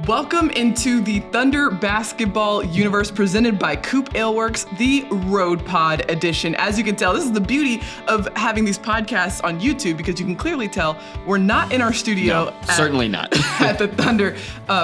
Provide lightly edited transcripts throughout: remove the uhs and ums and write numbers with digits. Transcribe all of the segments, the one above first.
Welcome into the Thunder basketball universe presented by COOP Ale Works, the Road Pod edition. As you can tell, this is the beauty of having these podcasts on YouTube because you can clearly tell we're not in our studio. No, certainly not. At the Thunder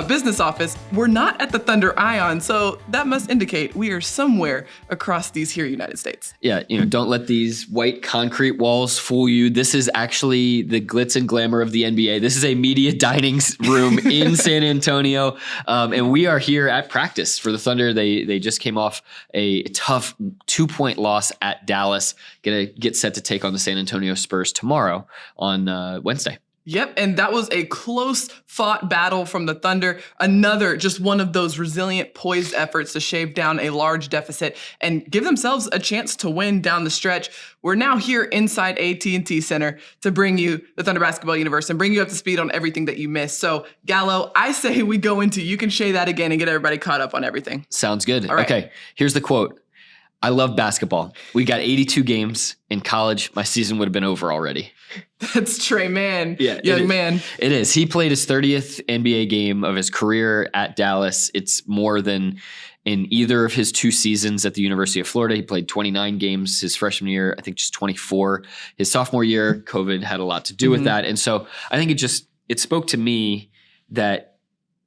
business office. We're not at the Thunder Ion, so that must indicate we are somewhere across these here United States. Yeah, don't let these white concrete walls fool you. This is actually the glitz and glamour of the NBA. This is a media dining room in San Antonio. And we are here at practice for the Thunder. They just came off a tough 2-point loss at Dallas. Gonna get set to take on the San Antonio Spurs tomorrow on Wednesday. Yep, and that was a close-fought battle from the Thunder. Another, just one of those resilient, poised efforts to shave down a large deficit and give themselves a chance to win down the stretch. We're now here inside AT&T Center to bring you the Thunder Basketball Universe and bring you up to speed on everything that you missed. So, Gallo, I say we go into You Can Shay That Again and get everybody caught up on everything. Sounds good. All right. Okay, here's the quote. I love basketball. We got 82 games in college. My season would have been over already. That's Trey Mann, yeah, young man. It is. He played his 30th NBA game of his career at Dallas. It's more than in either of his 2 seasons at the University of Florida. He played 29 games his freshman year, I think just 24. His sophomore year, COVID had a lot to do with that. And so I think it spoke to me that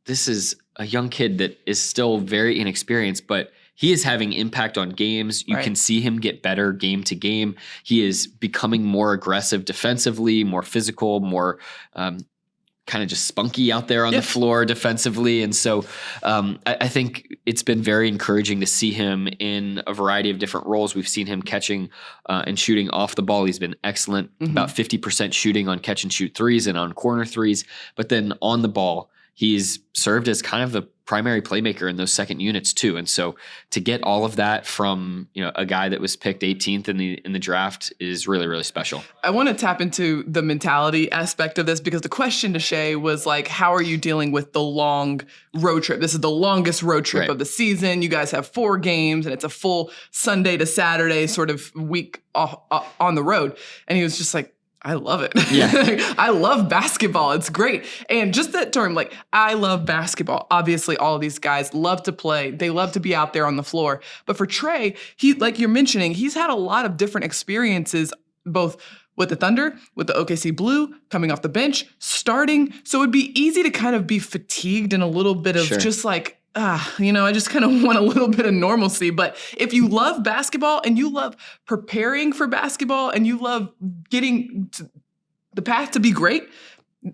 this is a young kid that is still very inexperienced, but he is having impact on games. You can see him get better game to game. He is becoming more aggressive defensively, more physical, more kind of just spunky out there on the floor defensively. And so I think it's been very encouraging to see him in a variety of different roles. We've seen him catching and shooting off the ball. He's been excellent, about 50% shooting on catch and shoot threes and on corner threes. But then on the ball, he's served as kind of the primary playmaker in those second units too. And so to get all of that from, a guy that was picked 18th in the draft is really, really special. I want to tap into the mentality aspect of this because the question to Shay was like, how are you dealing with the long road trip? This is the longest road trip of the season. You guys have 4 games and it's a full Sunday to Saturday sort of week on the road. And he was just like, I love it. Yeah. I love basketball. It's great. And just that term, like, I love basketball. Obviously, all of these guys love to play. They love to be out there on the floor. But for Trey, he, like you're mentioning, he's had a lot of different experiences, both with the Thunder, with the OKC Blue, coming off the bench, starting. So it'd be easy to kind of be fatigued and a little bit of just like, I just kind of want a little bit of normalcy. But if you love basketball and you love preparing for basketball and you love getting to the path to be great,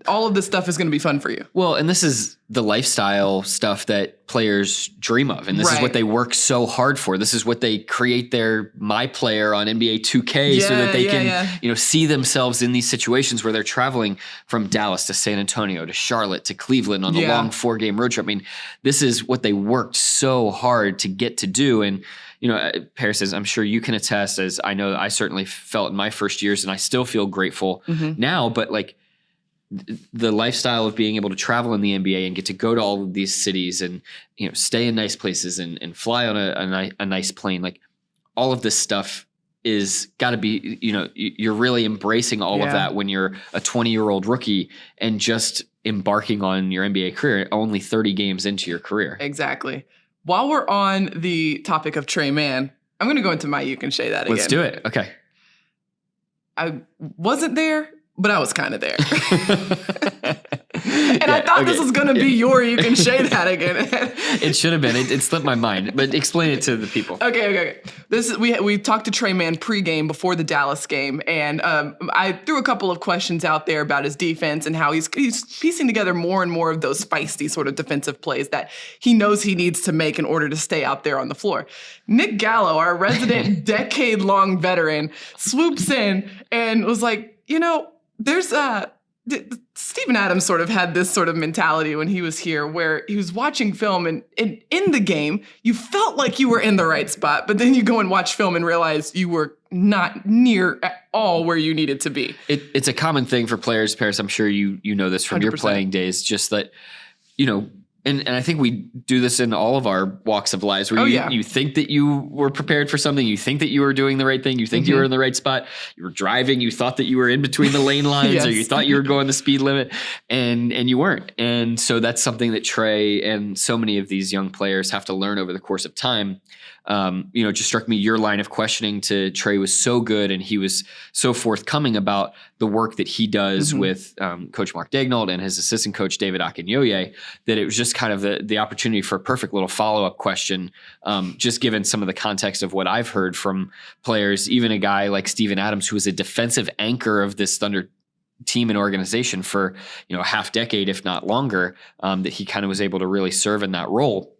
all of this stuff is going to be fun for you. Well, and this is the lifestyle stuff that players dream of. And this is what they work so hard for. This is what they create their My Player on NBA 2K so that they can, see themselves in these situations where they're traveling from Dallas to San Antonio to Charlotte to Cleveland on the long 4-game road trip. I mean, this is what they worked so hard to get to do. And, Paris says, I'm sure you can attest, as I know I certainly felt in my first years, and I still feel grateful now, but like, the lifestyle of being able to travel in the NBA and get to go to all of these cities and, stay in nice places and fly on a nice plane, like all of this stuff is got to be, you're really embracing all of that when you're a 20-year-old rookie and just embarking on your NBA career, only 30 games into your career. Exactly. While we're on the topic of Trey Mann, I'm going to go into my You Can Shay That Again. Let's do it. Okay. I wasn't there, but I was kind of there. And I thought this was going to be your You Can Shay That Again. It should have been. It slipped my mind. But explain it to the people. Okay. This is we talked to Trey Mann pregame before the Dallas game, and I threw a couple of questions out there about his defense and how he's piecing together more and more of those feisty sort of defensive plays that he knows he needs to make in order to stay out there on the floor. Nick Gallo, our resident decade-long veteran, swoops in and was like, there's Steven Adams sort of had this sort of mentality when he was here where he was watching film and in the game, you felt like you were in the right spot, but then you go and watch film and realize you were not near at all where you needed to be. It's a common thing for players, Paris. I'm sure you know this from 100%. Your playing days, just that, And I think we do this in all of our walks of lives where you think that you were prepared for something. You think that you were doing the right thing. You think you were in the right spot. You were driving. You thought that you were in between the lane lines or you thought you were going the speed limit and you weren't. And so that's something that Trey and so many of these young players have to learn over the course of time. It just struck me your line of questioning to Trey was so good, and he was so forthcoming about the work that he does with Coach Mark Daignault and his assistant coach David Akinyoye, that it was just kind of the opportunity for a perfect little follow-up question, just given some of the context of what I've heard from players, even a guy like Steven Adams, who was a defensive anchor of this Thunder team and organization for a half decade, if not longer, that he kind of was able to really serve in that role.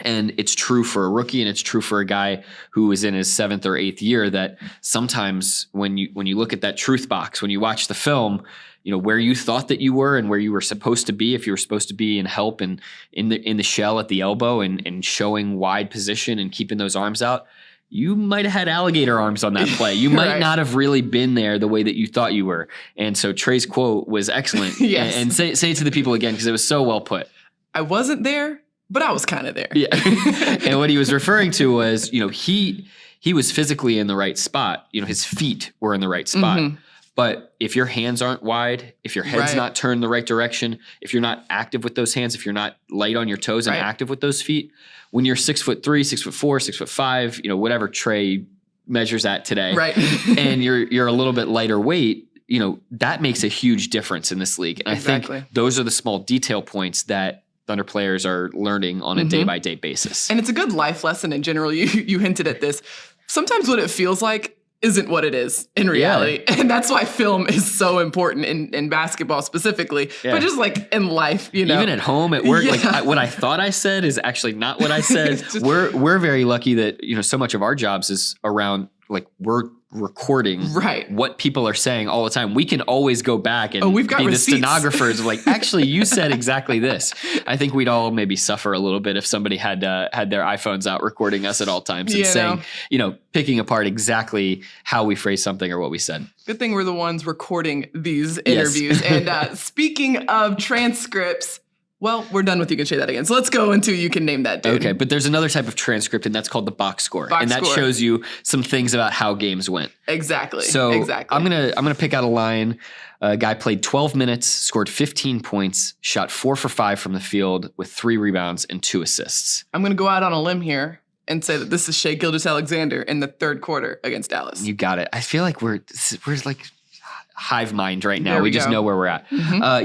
And it's true for a rookie, and it's true for a guy who is in his 7th or 8th year, that sometimes when you look at that truth box, when you watch the film, where you thought that you were and where you were supposed to be, if you were supposed to be in help and in the shell at the elbow and showing wide position and keeping those arms out, you might have had alligator arms on that play. You might not have really been there the way that you thought you were. And so Trey's quote was excellent. And say it to the people again, because it was so well put. I wasn't there, but I was kind of there. Yeah. And what he was referring to was, he was physically in the right spot. His feet were in the right spot. But if your hands aren't wide, if your head's not turned the right direction, if you're not active with those hands, if you're not light on your toes and active with those feet, when you're 6'3", 6'4", 6'5", whatever Trey measures at today, and you're a little bit lighter weight, that makes a huge difference in this league. And I think those are the small detail points that Thunder players are learning on a day-by-day basis. And it's a good life lesson in general. You hinted at this. Sometimes what it feels like isn't what it is in reality. Yeah. And that's why film is so important in basketball specifically, but just like in life, Even at home, at work, what I thought I said is actually not what I said. We're very lucky that, so much of our jobs is around, we're recording what people are saying all the time. We can always go back and we've got be receipts. The stenographers of actually, you said exactly this. I think we'd all maybe suffer a little bit if somebody had their iPhones out recording us at all times and saying, picking apart exactly how we phrase something or what we said. Good thing we're the ones recording these interviews. And speaking of transcripts, well, we're done with You Can Say That Again. So let's go into You Can Name That Dude. Okay, but there's another type of transcript, and that's called the box score. And that shows you some things about how games went. Exactly. So I'm gonna pick out a line. A guy played 12 minutes, scored 15 points, shot 4 for 5 from the field with 3 rebounds and 2 assists. I'm going to go out on a limb here and say that this is Shai Gilgeous-Alexander in the 3rd quarter against Dallas. You got it. I feel like we're like hive mind right now. We just know where we're at.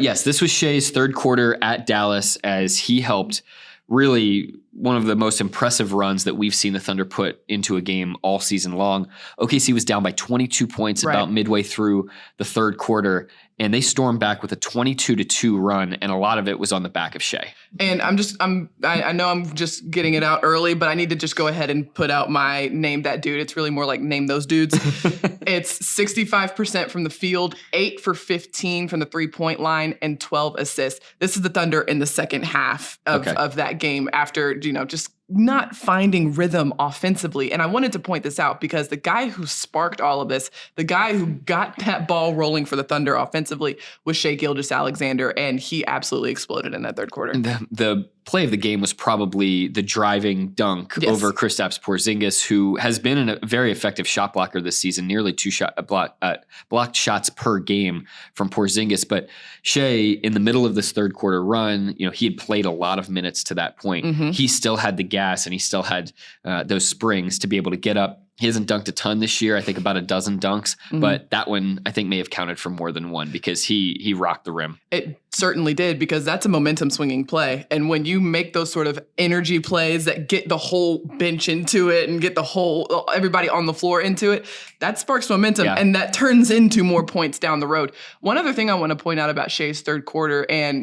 Yes, this was Shai's 3rd quarter at Dallas as he helped really one of the most impressive runs that we've seen the Thunder put into a game all season long. OKC was down by 22 points about midway through the 3rd quarter, and they stormed back with a 22-2 run, and a lot of it was on the back of Shai. And I know I'm just getting it out early, but I need to just go ahead and put out my Name That Dude. It's really more like Name Those Dudes. It's 65% from the field, 8 for 15 from the 3-point line, and 12 assists. This is the Thunder in the second half of that game after, just not finding rhythm offensively. And I wanted to point this out because the guy who sparked all of this, the guy who got that ball rolling for the Thunder offensively was Shai Gilgeous-Alexander, and he absolutely exploded in that 3rd quarter. The play of the game was probably the driving dunk over Kristaps Porzingis, who has been a very effective shot blocker this season, nearly 2 blocked shots per game from Porzingis. But Shai, in the middle of this 3rd quarter run, he had played a lot of minutes to that point. He still had the gas and he still had those springs to be able to get up. He hasn't dunked a ton this year, I think about a dozen dunks, but that one I think may have counted for more than one because he rocked the rim. It certainly did, because that's a momentum swinging play. And when you make those sort of energy plays that get the whole bench into it and get everybody on the floor into it, that sparks momentum and that turns into more points down the road. One other thing I want to point out about Shai's 3rd quarter, and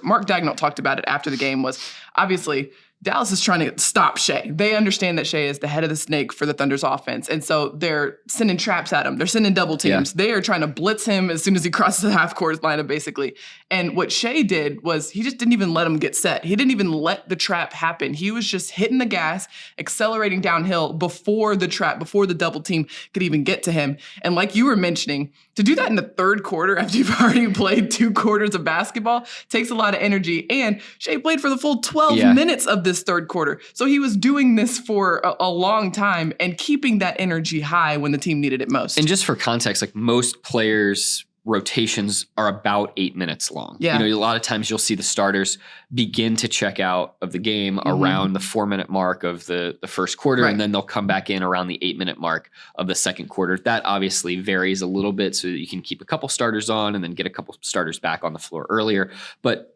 Mark Daignault talked about it after the game, was obviously Dallas is trying to stop Shai. They understand that Shai is the head of the snake for the Thunder's offense. And so they're sending traps at him. They're sending double teams. Yeah. They are trying to blitz him as soon as he crosses the half-court lineup, basically. And what Shai did was he just didn't even let him get set. He didn't even let the trap happen. He was just hitting the gas, accelerating downhill before the trap, before the double team could even get to him. And like you were mentioning, to do that in the third quarter after you've already played 2 quarters of basketball takes a lot of energy. And Shai played for the full 12 minutes of this third quarter. So he was doing this for a long time and keeping that energy high when the team needed it most. And just for context, like most players' rotations are about 8 minutes long. Yeah. You know, a lot of times you'll see the starters begin to check out of the game around the 4-minute mark of the first quarter, and then they'll come back in around the 8-minute mark of the second quarter. That obviously varies a little bit so that you can keep a couple starters on and then get a couple starters back on the floor earlier. But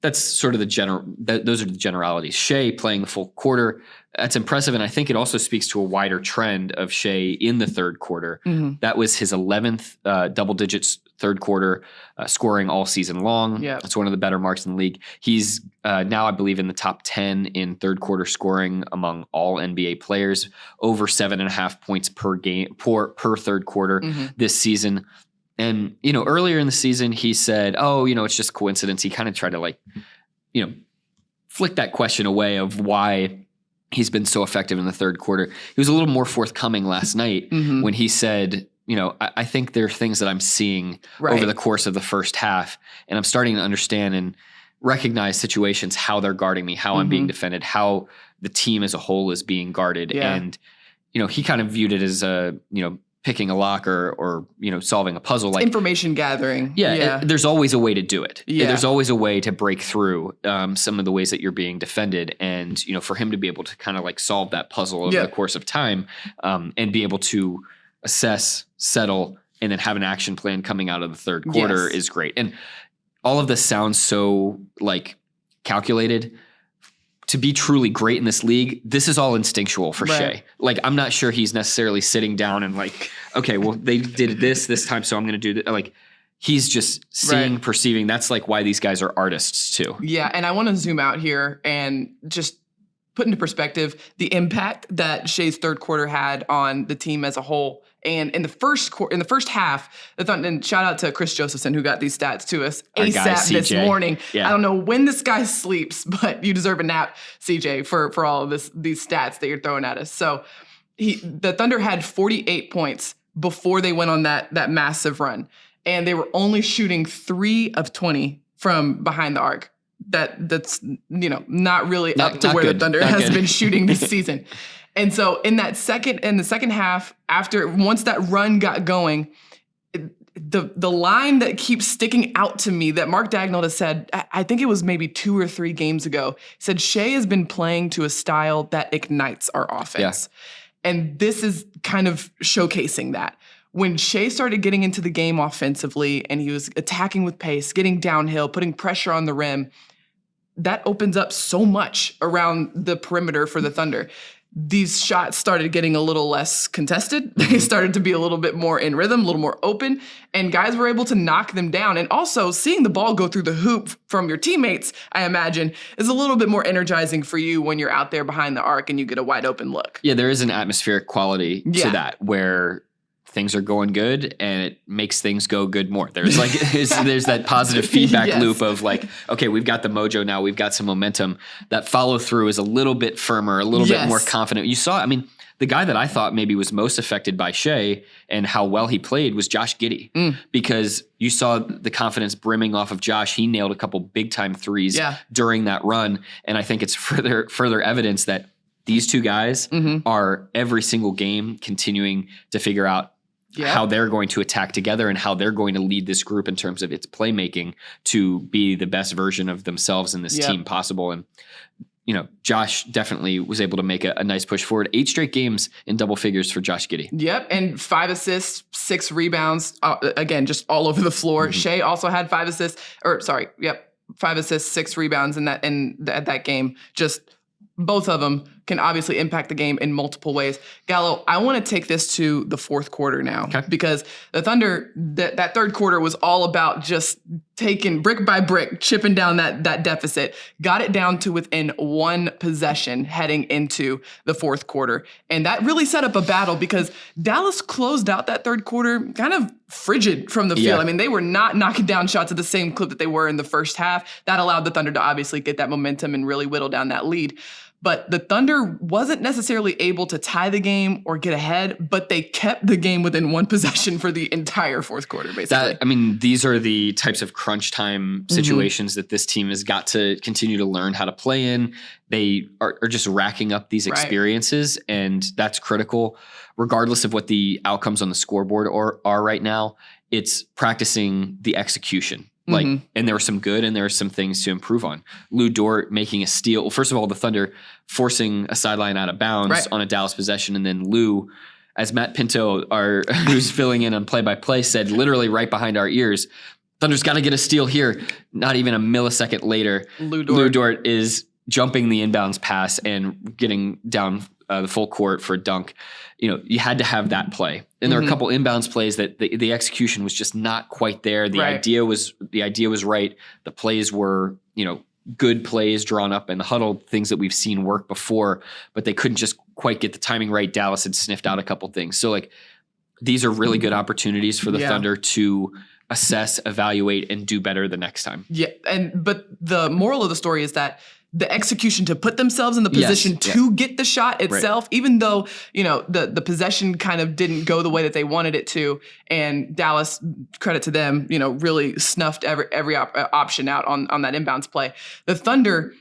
that's sort of those are the generalities. Shai playing the full quarter, that's impressive. And I think it also speaks to a wider trend of Shai in the third quarter. That was his 11th double digits third quarter scoring all season long. That's one of the better marks in the league. He's now, I believe, in the top 10 in third quarter scoring among all NBA players, over 7.5 points per game per third quarter this season. And, you know, earlier in the season, he said, oh, you know, it's just coincidence. He kind of tried to, like, you know, flick that question away of why he's been so effective in the third quarter. He was a little more forthcoming last night when he said, you know, I think there are things that I'm seeing over the course of the first half, and I'm starting to understand and recognize situations, how they're guarding me, how I'm being defended, how the team as a whole is being guarded. And, you know, he kind of viewed it as a, you know, picking a lock or you know, solving a puzzle, like information gathering. There's always a way to do it. There's always a way to break through some of the ways that you're being defended. And, you know, for him to be able to kind of like solve that puzzle over the course of time and be able to assess, settle, and then have an action plan coming out of the third quarter is great. And all of this sounds so like calculated. To be truly great in this league, this is all instinctual for Shai. Like, I'm not sure he's necessarily sitting down and like, okay, well, they did this time, so I'm going to do that. Like, he's just seeing, perceiving. That's like why these guys are artists too. Yeah, and I want to zoom out here and just put into perspective the impact that Shai's third quarter had on the team as a whole. And in the first half, and shout out to Chris Josephson who got these stats to us ASAP this morning. I don't know when this guy sleeps, but you deserve a nap, CJ, for all of these stats that you're throwing at us. So the Thunder had 48 points before they went on that massive run, and they were only shooting 3 of 20 from behind the arc. That's you know, not really up to where the Thunder has been shooting this season. And so in the second half, once that run got going, the line that keeps sticking out to me that Mark Dagnall has said, I think it was maybe 2 or 3 games ago, said Shai has been playing to a style that ignites our offense. And this is kind of showcasing that. When Shai started getting into the game offensively and he was attacking with pace, getting downhill, putting pressure on the rim, that opens up so much around the perimeter for the Thunder. These shots started getting a little less contested. They started to be a little bit more in rhythm, a little more open, and guys were able to knock them down. And also seeing the ball go through the hoop from your teammates, I imagine, is a little bit more energizing for you when you're out there behind the arc and you get a wide open look. Yeah, there is an atmospheric quality to that where things are going good and it makes things go good more. There's like there's that positive feedback loop of like, okay, we've got the mojo now, we've got some momentum. That follow through is a little bit firmer, a little bit more confident. You saw, I mean, the guy that I thought maybe was most affected by Shai and how well he played was Josh Giddey, because you saw the confidence brimming off of Josh. He nailed a couple big time threes during that run, and I think it's further evidence that these two guys are every single game continuing to figure out how they're going to attack together and how they're going to lead this group in terms of its playmaking to be the best version of themselves in this team possible. And, you know, Josh definitely was able to make a nice push forward. 8 straight games in double figures for Josh Giddey. Yep, and 5 assists, 6 rebounds, again, just all over the floor. Shai also had 5 assists, 5 assists, 6 rebounds in that game. Just both of them can obviously impact the game in multiple ways. Gallo, I want to take this to the fourth quarter now, because the Thunder, that third quarter was all about just taking brick by brick, chipping down that deficit, got it down to within one possession heading into the fourth quarter. And that really set up a battle because Dallas closed out that third quarter kind of frigid from the field. I mean, they were not knocking down shots at the same clip that they were in the first half. That allowed the Thunder to obviously get that momentum and really whittle down that lead. But the Thunder wasn't necessarily able to tie the game or get ahead, but they kept the game within one possession for the entire fourth quarter, basically. These are the types of crunch time situations that this team has got to continue to learn how to play in. They are just racking up these experiences, and that's critical. Regardless of what the outcomes on the scoreboard are right now, it's practicing the execution. And there were some good and there were some things to improve on. Lou Dort making a steal. Well, first of all, the Thunder forcing a sideline out of bounds on a Dallas possession. And then Lou, as Matt Pinto, who's filling in on play-by-play, said literally right behind our ears, Thunder's got to get a steal here. Not even a millisecond later, Lou Dort is jumping the inbounds pass and getting down the full court for a dunk. You had to have that play. And there were a couple inbounds plays that the execution was just not quite there. The idea was right. The plays were, good plays drawn up in the huddle, things that we've seen work before, but they couldn't just quite get the timing right. Dallas had sniffed out a couple things. So these are really good opportunities for the Thunder to assess, evaluate, and do better the next time. Yeah. But the moral of the story is that the execution to put themselves in the position to get the shot itself, even though, the possession kind of didn't go the way that they wanted it to. And Dallas, credit to them, really snuffed every option out on that inbounds play. The Thunder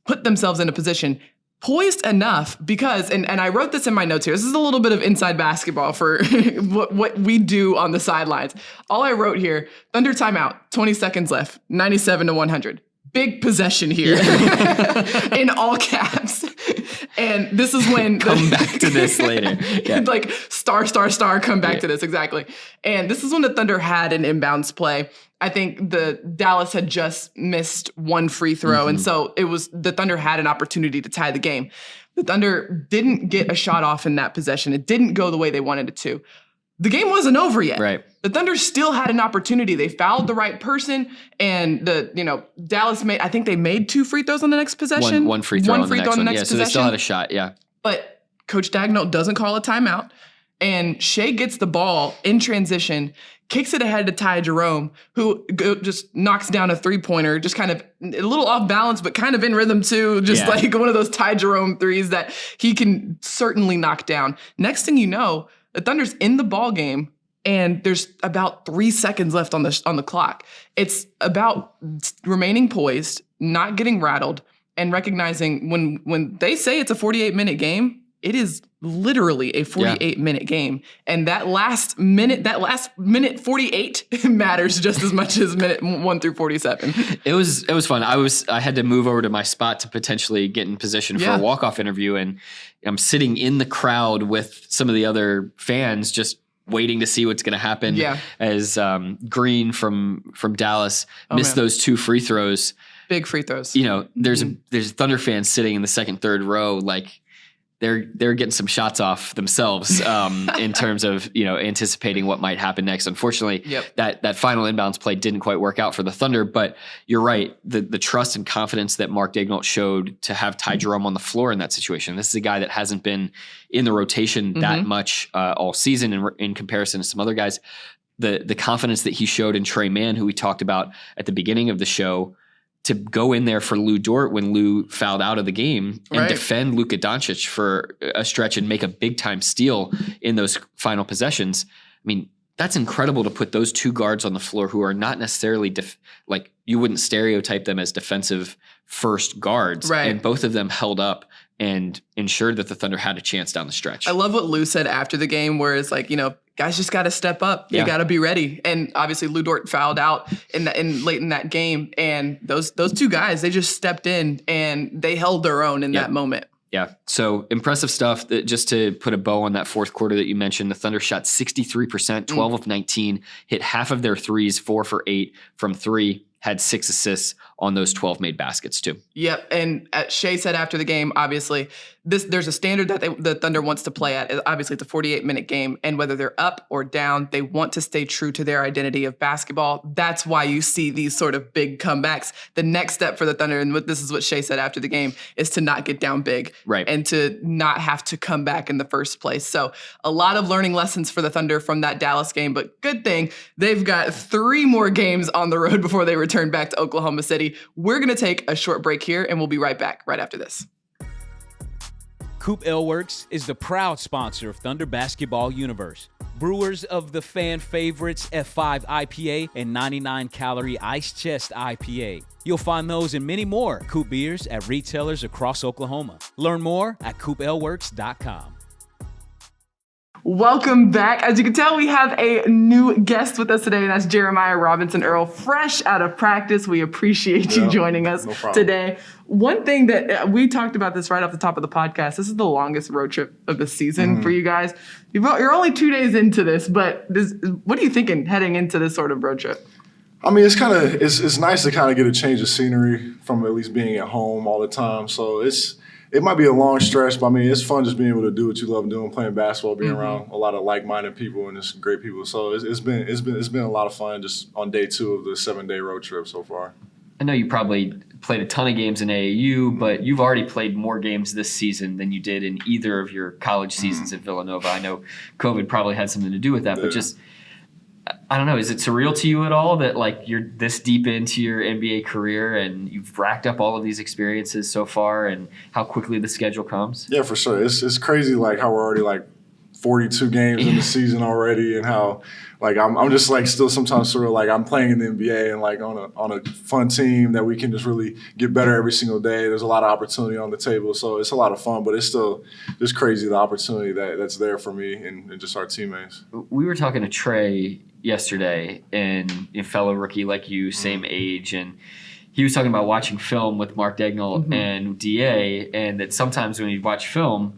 put themselves in a position poised enough because, and I wrote this in my notes here, this is a little bit of inside basketball for what we do on the sidelines. All I wrote here, Thunder timeout, 20 seconds left, 97-100. Big possession here in all caps. And this is when come back to this later. Star, come back to this. Exactly. And this is when the Thunder had an inbounds play. I think the Dallas had just missed one free throw. And so the Thunder had an opportunity to tie the game. The Thunder didn't get a shot off in that possession. It didn't go the way they wanted it to. The game wasn't over yet. Right. The Thunder still had an opportunity. They fouled the right person, and Dallas made 2 free throws on the next possession. One free throw on the next possession. So they still had a shot, But Coach Dagnall doesn't call a timeout, and Shea gets the ball in transition, kicks it ahead to Ty Jerome, who just knocks down a three-pointer, just kind of a little off balance, but kind of in rhythm too, like one of those Ty Jerome threes that he can certainly knock down. Next thing you know, the Thunder's in the ball game, and there's about 3 seconds left on the clock. It's about remaining poised, not getting rattled, and recognizing when they say it's a 48-minute game, it is literally a 48-minute game. And that last minute 48 matters just as much as minute 1 through 47. It was fun. I had to move over to my spot to potentially get in position for a walk-off interview, and I'm sitting in the crowd with some of the other fans just waiting to see what's going to happen as Green from Dallas missed those 2 free throws. Big free throws. There's Thunder fans sitting in the second, third row, they're getting some shots off themselves in terms of anticipating what might happen next. Unfortunately, that final inbounds play didn't quite work out for the Thunder. But you're right, the trust and confidence that Mark Daigneault showed to have Ty Jerome on the floor in that situation. This is a guy that hasn't been in the rotation that much all season in comparison to some other guys. The confidence that he showed in Trey Mann, who we talked about at the beginning of the show, to go in there for Lou Dort when Lou fouled out of the game and defend Luka Doncic for a stretch and make a big-time steal in those final possessions. I mean, that's incredible to put those 2 guards on the floor who are not necessarily you wouldn't stereotype them as defensive first guards. Right. And both of them held up and ensured that the Thunder had a chance down the stretch. I love what Lou said after the game, where it's guys just got to step up. You got to be ready. And obviously Lou Dort fouled out late in that game. And those 2 guys, they just stepped in and they held their own in that moment. Yeah. So impressive stuff. Just to put a bow on that fourth quarter that you mentioned, the Thunder shot 63%, 12 of 19, hit half of their threes, 4 for 8 from 3, had 6 assists, on those 12 made baskets too. Yep. And Shay said after the game, obviously, there's a standard that the Thunder wants to play at. Obviously, it's a 48-minute game. And whether they're up or down, they want to stay true to their identity of basketball. That's why you see these sort of big comebacks. The next step for the Thunder, and this is what Shay said after the game, is to not get down big. Right. And to not have to come back in the first place. So a lot of learning lessons for the Thunder from that Dallas game. But good thing they've got 3 more games on the road before they return back to Oklahoma City. We're going to take a short break here, and we'll be right back right after this. COOP Ale Works is the proud sponsor of Thunder Basketball Universe. Brewers of the fan favorites F5 IPA and 99-calorie Ice Chest IPA. You'll find those and many more COOP beers at retailers across Oklahoma. Learn more at coopaleworks.com. Welcome back. As you can tell, we have a new guest with us today, and that's Jeremiah Robinson-Earl, fresh out of practice. We appreciate you joining us today. One thing that we talked about this right off the top of the podcast, this is the longest road trip of the season for you guys. You're only 2 days into this, but what are you thinking heading into this sort of road trip? I mean, it's nice to kind of get a change of scenery from at least being at home all the time. So it might be a long stretch, but I mean, it's fun just being able to do what you love doing, playing basketball, being around a lot of like-minded people and just great people. So it's been a lot of fun just on day 2 of the 7-day road trip so far. I know you probably played a ton of games in AAU, but you've already played more games this season than you did in either of your college seasons at Villanova. I know COVID probably had something to do with that, but just I don't know, is it surreal to you at all that like you're this deep into your NBA career and you've racked up all of these experiences so far and how quickly the schedule comes? Yeah, for sure. It's crazy like how we're already like 42 games in the season already, and how like I'm just like still sometimes sort of like I'm playing in the NBA and like on a fun team that we can just really get better every single day. There's a lot of opportunity on the table, so it's a lot of fun, but it's still just crazy the opportunity that's there for me and just our teammates. We were talking to Trey yesterday, and a fellow rookie like you, same age, and he was talking about watching film with Mark Dagnall and DA, and that sometimes when he'd watch film,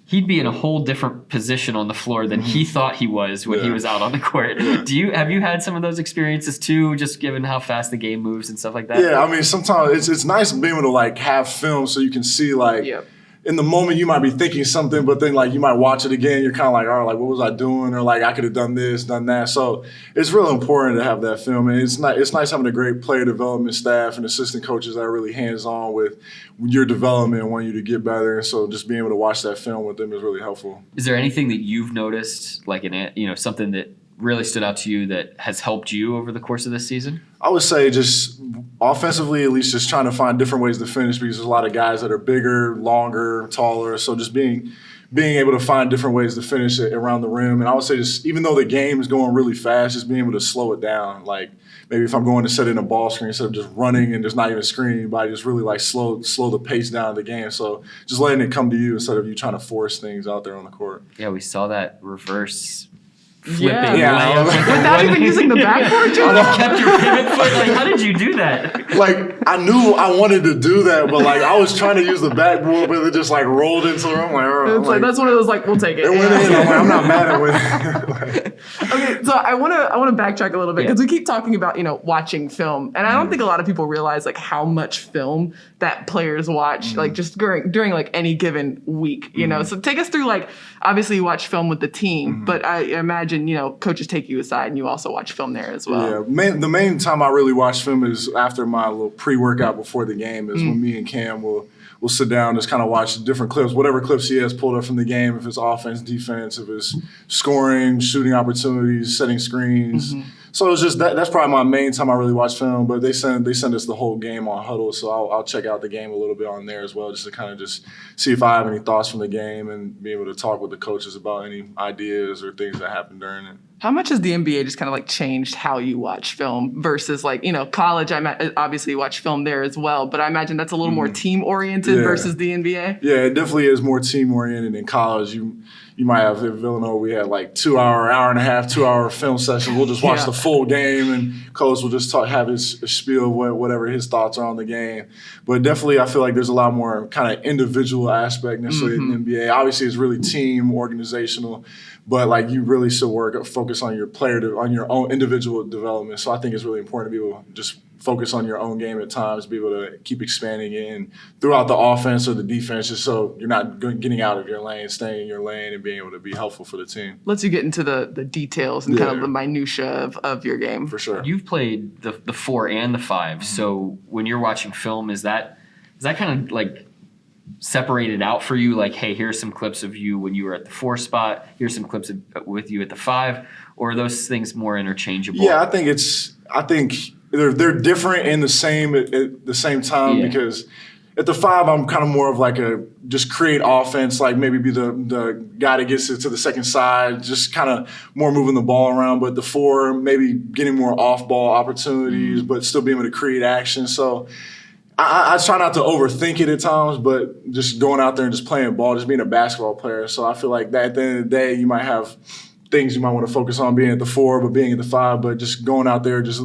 he'd be in a whole different position on the floor than he thought he was when he was out on the court. Have you had some of those experiences too, just given how fast the game moves and stuff like that? Yeah, I mean, sometimes it's nice being able to like have film so you can see like in the moment you might be thinking something, but then like you might watch it again, you're kind of like, all right, like what was I doing? Or like I could have done this, done that. So it's really important to have that film, and it's nice having a great player development staff and assistant coaches that are really hands-on with your development and want you to get better. And so just being able to watch that film with them is really helpful. Is there anything that you've noticed, like something that really stood out to you that has helped you over the course of this season? I would say just offensively, at least just trying to find different ways to finish, because there's a lot of guys that are bigger, longer, taller. So just being able to find different ways to finish it around the rim. And I would say just even though the game is going really fast, just being able to slow it down. Like maybe if I'm going to set in a ball screen, instead of just running and just not even screening anybody, just really like slow the pace down of the game. So just letting it come to you instead of you trying to force things out there on the court. Yeah, we saw that reverse flipping layup. Without even using the backboard, too? You kept your pivot foot. Like, how did you do that? Like, I knew I wanted to do that, but like I was trying to use the backboard, but it just like rolled into the room. Like, that's one of those like, we'll take it. It went in. I'm not mad at it. Okay, so I want to backtrack a little bit because we keep talking about watching film, and I don't think a lot of people realize like how much film that players watch, like just during like any given week. So take us through like obviously you watch film with the team, but I imagine coaches take you aside and you also watch film there as well. Yeah, the main time I really watch film is after my little pre-workout before the game is when me and Cam will sit down and just kind of watch different clips, whatever clips he has pulled up from the game, if it's offense, defense, if it's scoring, shooting opportunities, setting screens. So it's just that's probably my main time I really watch film, but they send us the whole game on Huddle, so I'll check out the game a little bit on there as well, just to kind of just see if I have any thoughts from the game and be able to talk with the coaches about any ideas or things that happened during it. How much has the NBA just kind of like changed how you watch film versus like, college? Obviously you watch film there as well, but I imagine that's a little more team oriented versus the NBA. Yeah, it definitely is more team oriented. In college, you might have at Villanova, we had like 2 hour and a half, 2 hour film sessions. We'll just watch the full game, and coach will just have his spiel of whatever his thoughts are on the game. But definitely, I feel like there's a lot more kind of individual aspect necessarily in the NBA. Obviously, it's really team organizational, but like you really should focus on your player, on your own individual development. So I think it's really important to be able to just focus on your own game at times, be able to keep expanding it and throughout the offense or the defense, just so you're not getting out of your lane, staying in your lane, and being able to be helpful for the team. Lets you get into the details and kind of the minutia of your game. For sure. You've played the 4 and the 5, so when you're watching film, is that kind of like separated out for you? Like, hey, here's some clips of you when you were at the 4 spot. Here's some clips with you at the 5. Or are those things more interchangeable? Yeah, I think they're different in the same at the same time, because at the 5 I'm kind of more of like a just create offense, like maybe be the guy that gets it to the second side, just kind of more moving the ball around. But the 4, maybe getting more off ball opportunities, but still being able to create action. So I try not to overthink it at times, but just going out there and just playing ball, just being a basketball player. So I feel like that at the end of the day, you might have things you might want to focus on being at the 4, but being at the 5, but just going out there, just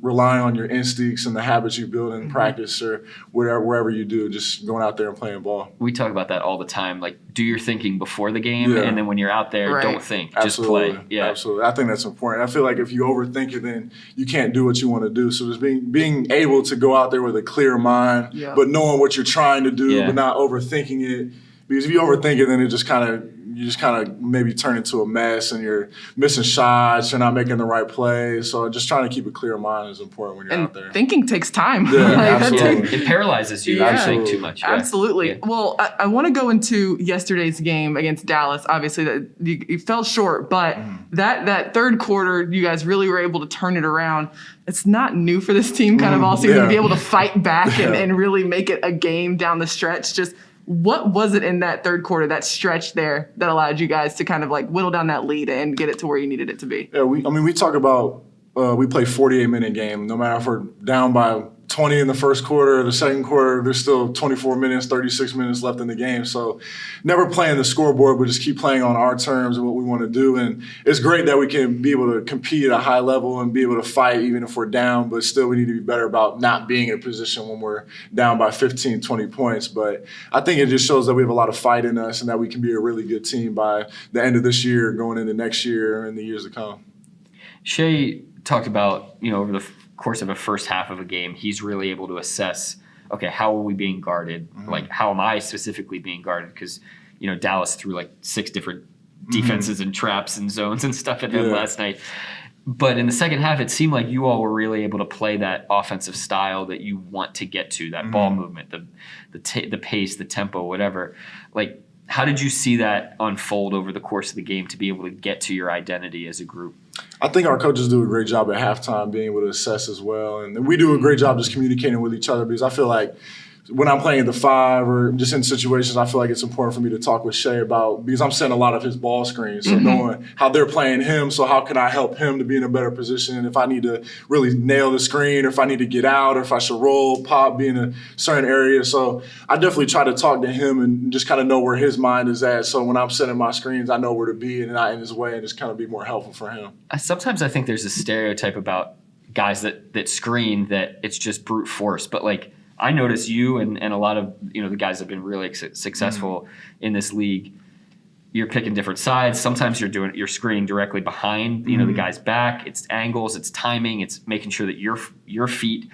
relying on your instincts and the habits you build in practice or wherever you do, just going out there and playing ball. We talk about that all the time. Like, do your thinking before the game, and then when you're out there, don't think, just play. Yeah, absolutely. I think that's important. I feel like if you overthink it, then you can't do what you want to do. So just being able to go out there with a clear mind, but knowing what you're trying to do, but not overthinking it. Because if you overthink it, then you just kind of maybe turn into a mess, and you're missing shots, you're not making the right plays. So just trying to keep a clear mind is important when you're out there. Thinking takes time. Yeah, absolutely. It paralyzes you. You think too much. Absolutely. Yeah. Well, I want to go into yesterday's game against Dallas. Obviously, that you fell short, but that third quarter, you guys really were able to turn it around. It's not new for this team, kind of all season, to be able to fight back and really make it a game down the stretch. Just what was it in that third quarter, that stretch there, that allowed you guys to kind of like whittle down that lead and get it to where you needed it to be? Yeah, we talk about we play 48-minute game. No matter if we're down by 20 in the first quarter, the second quarter, there's still 24 minutes, 36 minutes left in the game. So never playing the scoreboard, but just keep playing on our terms and what we want to do. And it's great that we can be able to compete at a high level and be able to fight even if we're down, but still we need to be better about not being in a position when we're down by 15, 20 points. But I think it just shows that we have a lot of fight in us and that we can be a really good team by the end of this year, going into next year and the years to come. Shay talked about, over the course of a first half of a game, he's really able to assess, okay, how are we being guarded? Like, how am I specifically being guarded? Because, Dallas threw like 6 different defenses and traps and zones and stuff at him last night. But in the second half, it seemed like you all were really able to play that offensive style that you want to get to, that ball movement, the pace, the tempo, whatever. Like, how did you see that unfold over the course of the game to be able to get to your identity as a group? I think our coaches do a great job at halftime being able to assess as well. And we do a great job just communicating with each other, because I feel like when I'm playing the 5 or just in situations, I feel like it's important for me to talk with Shay about, because I'm setting a lot of his ball screens. So knowing how they're playing him, so how can I help him to be in a better position? And if I need to really nail the screen, or if I need to get out, or if I should roll, pop, be in a certain area. So I definitely try to talk to him and just kind of know where his mind is at. So when I'm setting my screens, I know where to be and not in his way, and just kind of be more helpful for him. Sometimes I think there's a stereotype about guys that screen that it's just brute force. But like, I notice you and a lot of the guys that have been really successful in this league, you're picking different sides. Sometimes you're screening directly behind the guy's back. It's angles, it's timing, it's making sure that your feet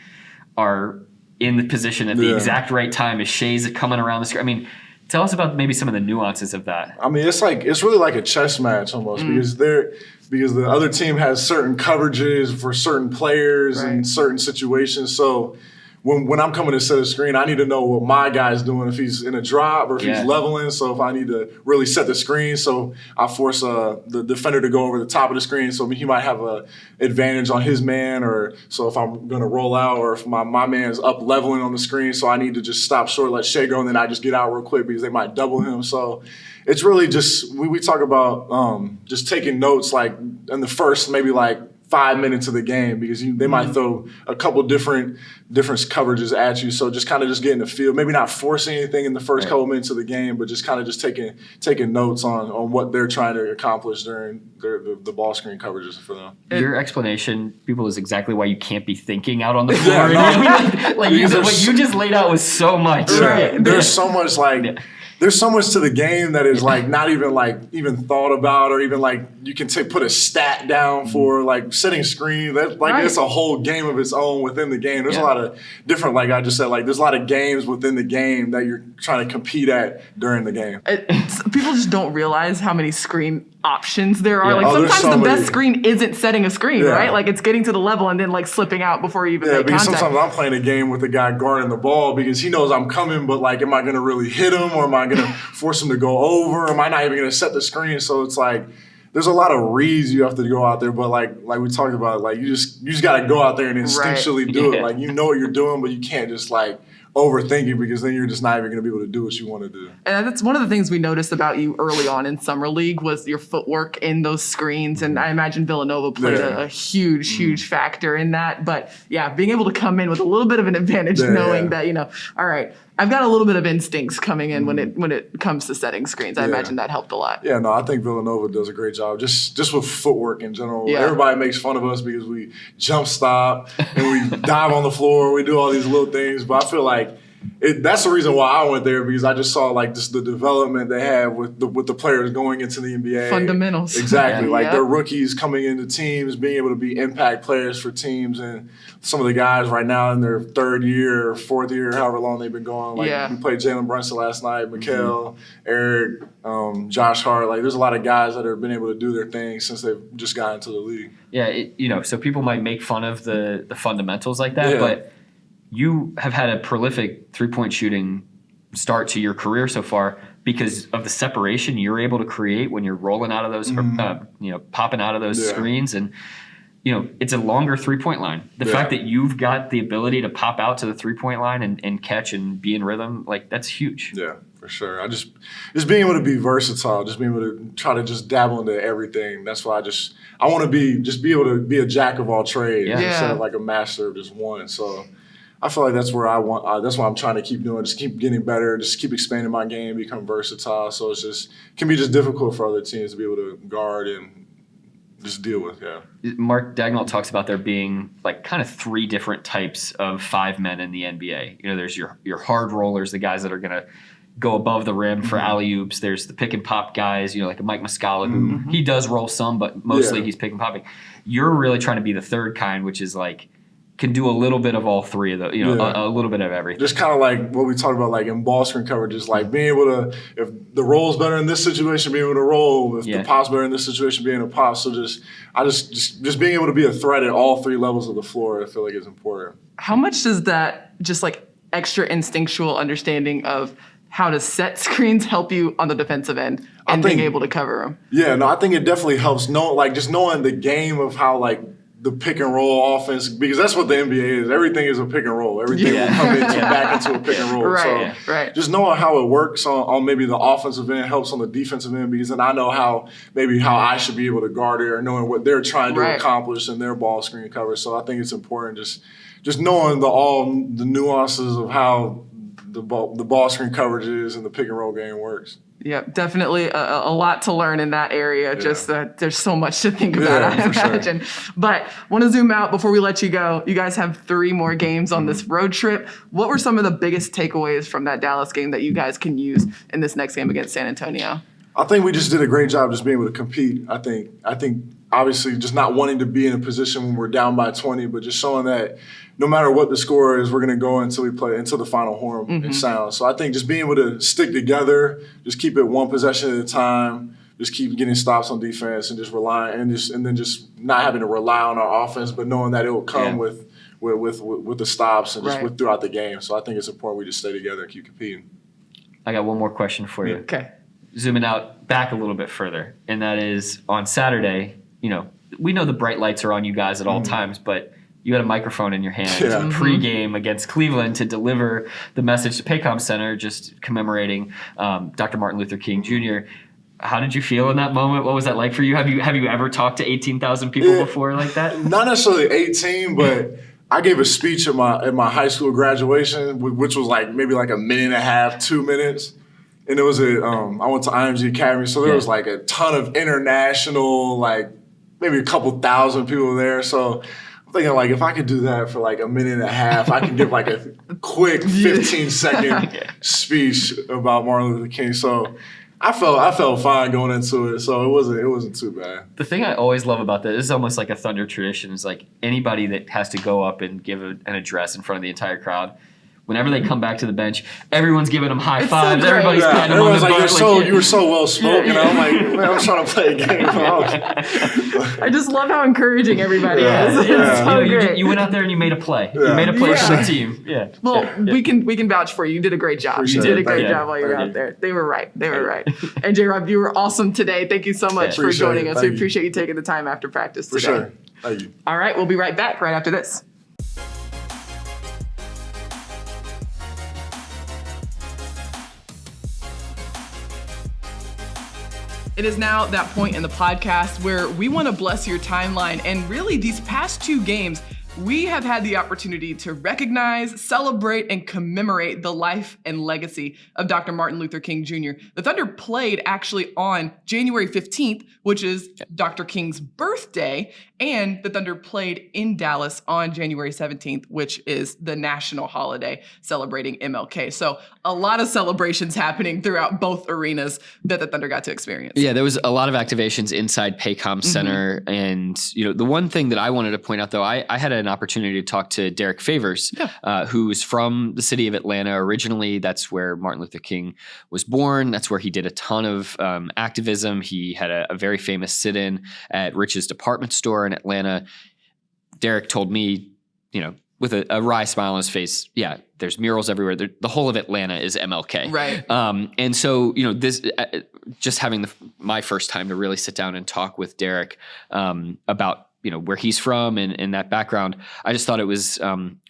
are in the position at the exact right time as Shays coming around the screen. I mean, tell us about maybe some of the nuances of that. I mean, it's really like a chess match almost, because the other team has certain coverages for certain players and certain situations. So when I'm coming to set a screen, I need to know what my guy's doing, if he's in a drop or if he's leveling. So if I need to really set the screen, so I force the defender to go over the top of the screen, so he might have an advantage on his man, or so if I'm going to roll out, or if my man's up leveling on the screen, so I need to just stop short, let Shay go, and then I just get out real quick because they might double him. So it's really just, we talk about just taking notes, like in the first maybe like 5 minutes of the game, because they might throw a couple different coverages at you. So just kind of just getting the feel, maybe not forcing anything in the first couple minutes of the game, but just kind of just taking notes on what they're trying to accomplish during the ball screen coverages for them. Your explanation, people, is exactly why you can't be thinking out on the floor. What you just laid out was so much. Right. There's so much there's so much to the game that is like not even thought about, or even like you can put a stat down for like setting screen. That like it's a whole game of its own within the game. There's a lot of different, like I just said, like there's a lot of games within the game that you're trying to compete at during the game. People just don't realize how many screen options there are. Yeah. Like sometimes so the many. best screen isn't setting a screen, right? Like it's getting to the level and then like slipping out before you even make because contact. sometimes I'm playing a game with a guy guarding the ball because he knows I'm coming, but like, am I going to really hit him, or am I going to force him to go over? Or am I not even going to set the screen? So it's like there's a lot of reads you have to go out there, but like we talked about, like you just got to go out there and instinctually do it. Like you know what you're doing, but you can't just like overthink it, because then you're just not even going to be able to do what you want to do. And that's one of the things we noticed about you early on in Summer League was your footwork in those screens. And I imagine Villanova played a huge factor in that. But yeah, being able to come in with a little bit of an advantage, knowing that, all right, I've got a little bit of instincts coming in when it comes to setting screens. I imagine that helped a lot. Yeah, no, I think Villanova does a great job just with footwork in general. Yeah. Everybody makes fun of us because we jump stop and we dive on the floor. We do all these little things, but I feel like that's the reason why I went there, because I just saw like just the development they have with the players going into the NBA. Fundamentals. Exactly. Like they're rookies coming into teams, being able to be impact players for teams, and some of the guys right now in their third year or fourth year, however long they've been going. Like we played Jalen Brunson last night, Mikal, Eric, Josh Hart. Like there's a lot of guys that have been able to do their thing since they've just gotten into the league. Yeah, so people might make fun of the fundamentals like that, but you have had a prolific three-point shooting start to your career so far because of the separation you're able to create when you're rolling out of those, popping out of those screens. And, it's a longer three-point line. The fact that you've got the ability to pop out to the three-point line and catch and be in rhythm, like that's huge. Yeah, for sure. I just being able to be versatile, just being able to try to just dabble into everything. That's why I want to be able to be a jack of all trades instead of like a master of just one. So I feel like that's where I want. That's what I'm trying to keep doing. Just keep getting better. Just keep expanding my game, become versatile. So it can be difficult for other teams to be able to guard and just deal with. Yeah. Mark Dagnall talks about there being like kind of three different types of five men in the NBA. There's your hard rollers, the guys that are gonna go above the rim for alley-oops. There's the pick and pop guys, like a Mike Muscala, who he does roll some, but mostly he's pick and popping. You're really trying to be the third kind, which is like can do a little bit of all three of those, a little bit of everything. Just kind of like what we talked about, like in ball screen coverages, like being able to, if the roll's better in this situation, being able to roll. If the pop's better in this situation, being a pop. So just being able to be a threat at all three levels of the floor, I feel like is important. How much does that just like extra instinctual understanding of how to set screens help you on the defensive end and being able to cover them? Yeah, no, I think it definitely helps knowing the game of how like the pick and roll offense, because that's what the NBA is. Everything is a pick and roll. Everything will come back into a pick and roll. Right. Just knowing how it works on maybe the offensive end helps on the defensive end, because then I know how I should be able to guard it, or knowing what they're trying to accomplish in their ball screen cover. So I think it's important just knowing all the nuances of how the ball screen coverage is and the pick and roll game works. Yep, definitely a lot to learn in that area. Just there's so much to think about, I imagine. Sure. But want to zoom out before we let you go. You guys have 3 more games on this road trip. What were some of the biggest takeaways from that Dallas game that you guys can use in this next game against San Antonio? I think we just did a great job just being able to compete. I think obviously just not wanting to be in a position when we're down by 20, but just showing that no matter what the score is, we're going to go until the final horn and sound. So I think just being able to stick together, just keep it one possession at a time, just keep getting stops on defense and just relying and then just not having to rely on our offense, but knowing that it will come with the stops and just throughout the game. So I think it's important we just stay together and keep competing. I got one more question for you. Okay. Zooming out back a little bit further, and that is on Saturday, we know the bright lights are on you guys at all times, but you had a microphone in your hand pregame against Cleveland to deliver the message to Paycom Center, just commemorating Dr. Martin Luther King Jr. How did you feel in that moment? What was that like for you? Have you ever talked to 18,000 people before like that? Not necessarily 18, but I gave a speech at my high school graduation, which was maybe a minute and a half, 2 minutes. And it was I went to IMG Academy, so there was a ton of international, maybe a couple thousand people there. So thinking like if I could do that for like a minute and a half, I can give like a quick 15-second speech about Martin Luther King. So I felt fine going into it. So it wasn't too bad. The thing I always love about this is almost like a Thunder tradition is like anybody that has to go up and give an address in front of the entire crowd. Whenever they come back to the bench, everyone's giving them high fives. So Everybody's patting them on the Everyone's like, butt. you were so well spoken. I'm like, man, I'm trying to play a game. I just love how encouraging everybody is. It's so great. You went out there and you made a play. You made a play for the team. Yeah. Well, we can vouch for you. You did a great job. Appreciate You did a it. great Thank job you. while you were Thank out you. there. They were right. They were right. And J-Rob, you were awesome today. Thank you so much for Appreciate joining it. us. Thank We you. appreciate you taking the time after practice For today. sure. Thank you. All right, we'll be right back right after this. It is now that point in the podcast where we want to bless your timeline. And really, these past 2 games, we have had the opportunity to recognize, celebrate, and commemorate the life and legacy of Dr. Martin Luther King Jr. The Thunder played actually on January 15th, which is Dr. King's birthday, and the Thunder played in Dallas on January 17th, which is the national holiday celebrating MLK. So a lot of celebrations happening throughout both arenas that the Thunder got to experience. Yeah, there was a lot of activations inside Paycom Center. And, the one thing that I wanted to point out, though, I had an opportunity to talk to Derek Favors, who's from the city of Atlanta. Originally, that's where Martin Luther King was born. That's where he did a ton of activism. He had a very famous sit-in at Rich's department store in Atlanta. Derek told me, with a wry smile on his face, there's murals everywhere. The whole of Atlanta is MLK. Right. And so, this just having my first time to really sit down and talk with Derek about where he's from and that background, I just thought it was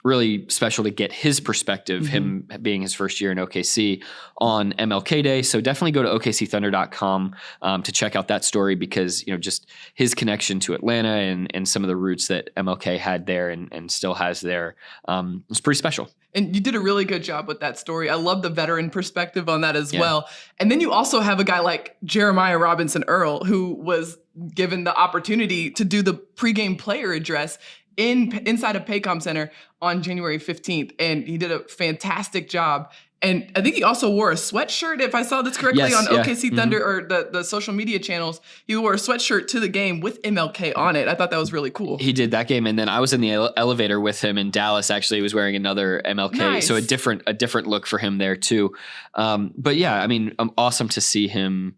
really special to get his perspective, him being his first year in OKC on MLK Day. So definitely go to OKCThunder.com to check out that story because, just his connection to Atlanta and some of the roots that MLK had there and still has there was pretty special. And you did a really good job with that story. I love the veteran perspective on that as well. And then you also have a guy like Jeremiah Robinson-Earl, who was given the opportunity to do the pregame player address inside of Paycom Center on January 15th. And he did a fantastic job. And I think he also wore a sweatshirt, if I saw this correctly, on OKC Thunder or the social media channels. He wore a sweatshirt to the game with MLK on it. I thought that was really cool. He did that game, and then I was in the elevator with him in Dallas. Actually, he was wearing another MLK, so a different look for him there too. But yeah, awesome to see him.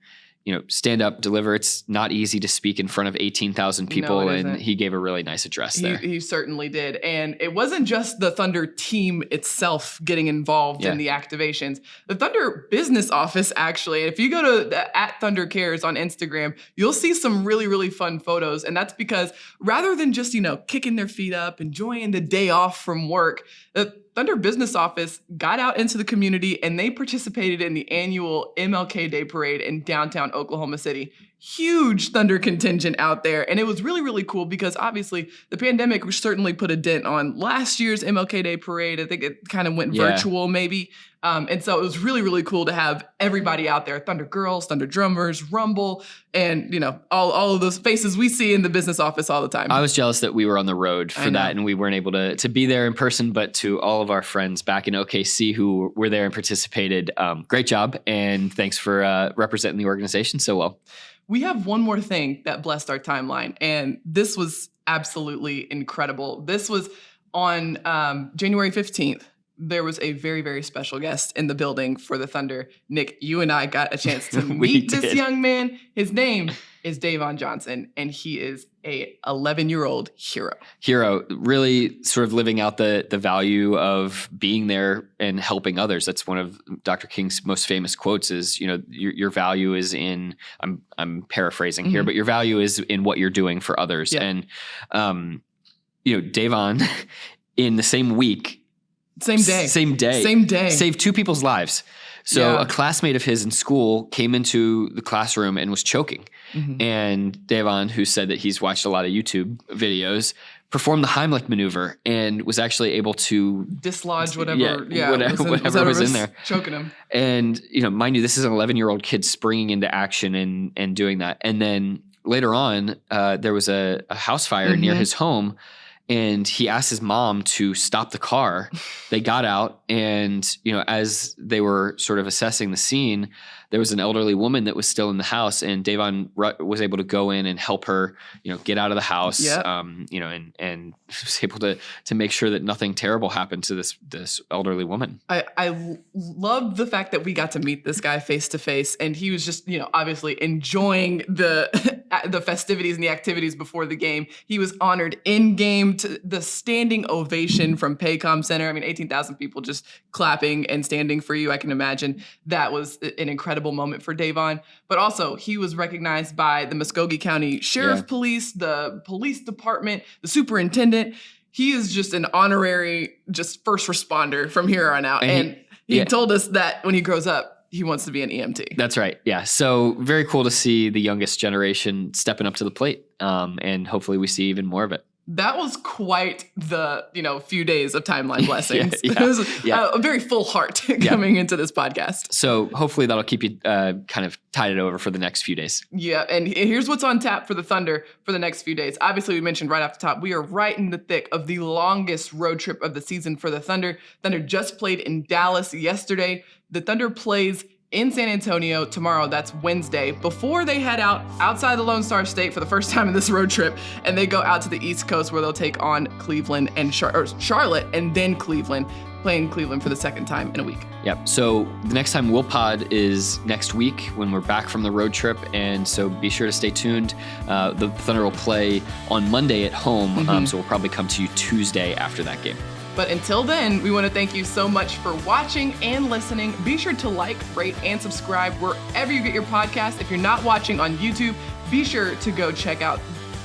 Stand up, deliver. It's not easy to speak in front of 18,000 people, and he gave a really nice address there. He certainly did. And it wasn't just the Thunder team itself getting involved in the activations. The Thunder business office, actually, if you go to @Thunder Cares on Instagram, you'll see some really, really fun photos. And that's because rather than just, kicking their feet up, enjoying the day off from work, the Thunder business office got out into the community and they participated in the annual MLK Day Parade in downtown Oklahoma City. Huge Thunder contingent out there. And it was really, really cool because obviously the pandemic certainly put a dent on last year's MLK Day Parade. I think it kind of went virtual maybe. And so it was really, really cool to have everybody out there, Thunder Girls, Thunder Drummers, Rumble, and, all of those faces we see in the business office all the time. I was jealous that we were on the road for that and we weren't able to be there in person, but to all of our friends back in OKC who were there and participated, great job. And thanks for representing the organization so well. We have one more thing that blessed our timeline, and this was absolutely incredible. This was on January 15th. There was a very, very special guest in the building for the Thunder. Nick, you and I got a chance to meet this young man. His name is Davon Johnson, and he is a 11-year-old hero. Hero, really sort of living out the value of being there and helping others. That's one of Dr. King's most famous quotes is, your value is in, I'm paraphrasing here, but your value is in what you're doing for others. Yeah. And, Davon in the same week, Same day. saved 2 people's lives. So a classmate of his in school came into the classroom and was choking. And Davon, who said that he's watched a lot of YouTube videos, performed the Heimlich maneuver and was actually able to dislodge whatever was in there. Choking him. And, mind you, this is an 11-year-old kid springing into action and doing that. And then later on, there was a house fire near his home. and he asked his mom to stop the car. They got out, and as they were sort of assessing the scene, there was an elderly woman that was still in the house, and Davon was able to go in and help her, get out of the house, Yep. And was able to make sure that nothing terrible happened to this elderly woman. I love the fact that we got to meet this guy face to face, and he was just, obviously enjoying the festivities and the activities before the game. He was honored in game to the standing ovation from Paycom Center. I mean, 18,000 people just clapping and standing for you. I can imagine that was an incredible moment for Davon. But also, he was recognized by the Muskogee County Sheriff Police, the police department, the superintendent. He is just an honorary, just first responder from here on out. And he told us that when he grows up, he wants to be an EMT. That's right. Yeah. So very cool to see the youngest generation stepping up to the plate. And hopefully we see even more of it. That was quite the, few days of timeline blessings. It was a very full heart coming into this podcast. So hopefully that'll keep you kind of tide it over for the next few days. Yeah, and here's what's on tap for the Thunder for the next few days. Obviously, we mentioned right off the top, we are right in the thick of the longest road trip of the season for the Thunder. Thunder just played in Dallas yesterday. The Thunder plays in San Antonio tomorrow, that's Wednesday, before they head outside the Lone Star State for the first time in this road trip, and they go out to the East Coast where they'll take on Cleveland and Charlotte, and then Cleveland, playing Cleveland for the second time in a week. Yep. So the next time we'll pod is next week when we're back from the road trip, and so be sure to stay tuned. The Thunder will play on Monday at home, so we'll probably come to you Tuesday after that game. But until then, we want to thank you so much for watching and listening. Be sure to like, rate, and subscribe wherever you get your podcast. If you're not watching on YouTube, be sure to go check out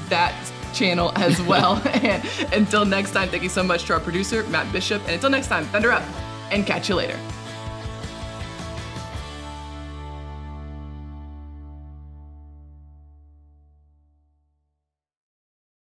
that channel as well. And until next time, thank you so much to our producer, Matt Bishop. And until next time, Thunder up, and catch you later.